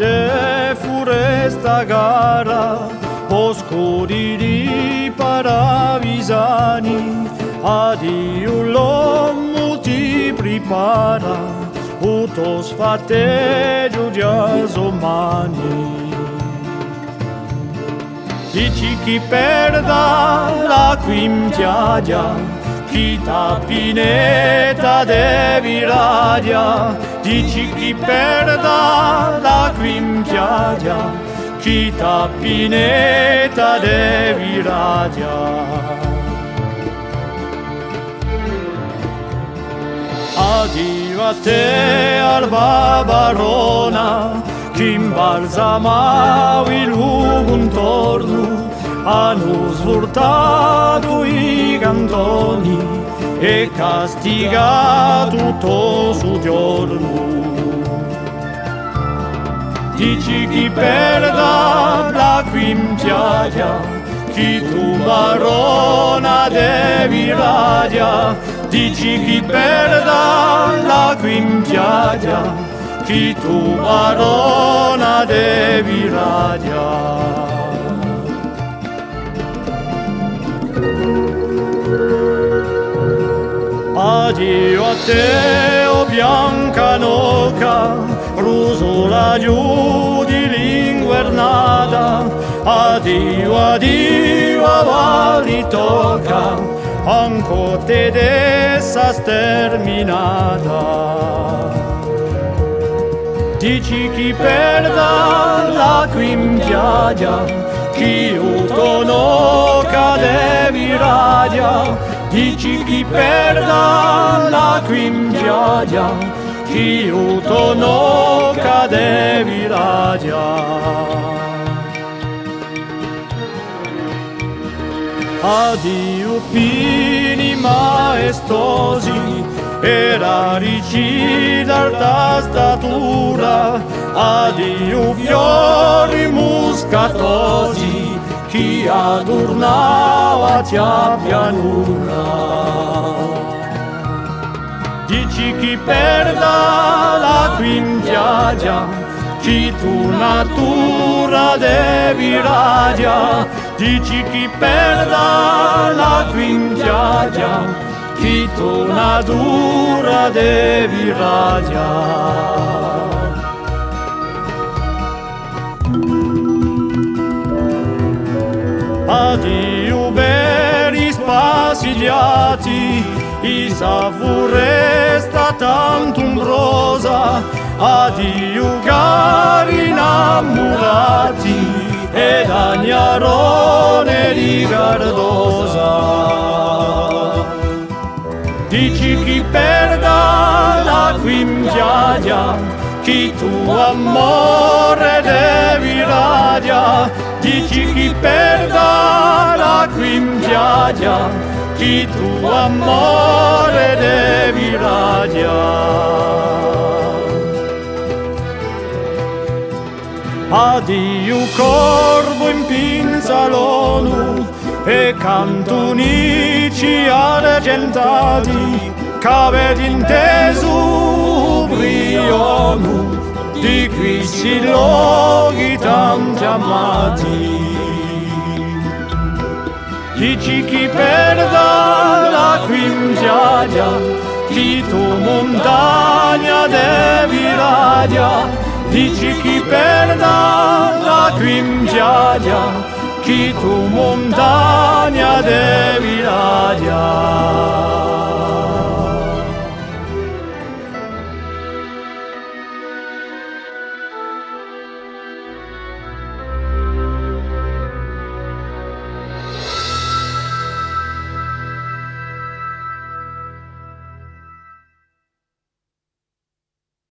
te foresta gara, boscuri di paravisani, addio l'uomo ti prepara, utos fatteggio già somani. Dici chi perda la quintiagia, chi tapineta devi radia. Dici chi perda la quintiagia, chi tapineta devi radia. Addio a te, alba barona, chi imbalsamava il luogo intorno, hanno sfruttato i cantoni e castigato tutto su giorno. Dici chi perda la quintiagia, chi tu barona devi radia. Dici chi perda la quintiagia, chi tu barona devi radia. Addio a te, o bianca noca, rusola giù di l'inguernata. Addio, addio, a vali tocca, anco te dessa sterminata. Dici chi perda la quintiagia, chi utono cadevi radia. Dici chi perda la quintiagia, chi utono cadevi radia. Addio pini maestosi, era ricci d'alta statura. Addio fiori muscatosi, chi adornava tia pianura. Dici chi perda la quintiagia, chi tu natura devi radia. Dici chi perda la quintiagia, chi tu natura devi radia. Addio beri spasigliati, isa foresta tanto ombrosa. Addio cari innamorati, ed agnarone di Cardosa. Dici chi perda la quintiagia, chi tu amore devi radia. Dici chi perda la quintiagia, chi tu amore devi radia. Addio corvo in pinza l'onu e cantonici argentati, c'avete inteso brionu di questi luoghi tanti amati. Dici chi perda la quintiagia, chi tu montagna devi radia. Dici chi perda la quintiagia, chi tu montagna devi radia.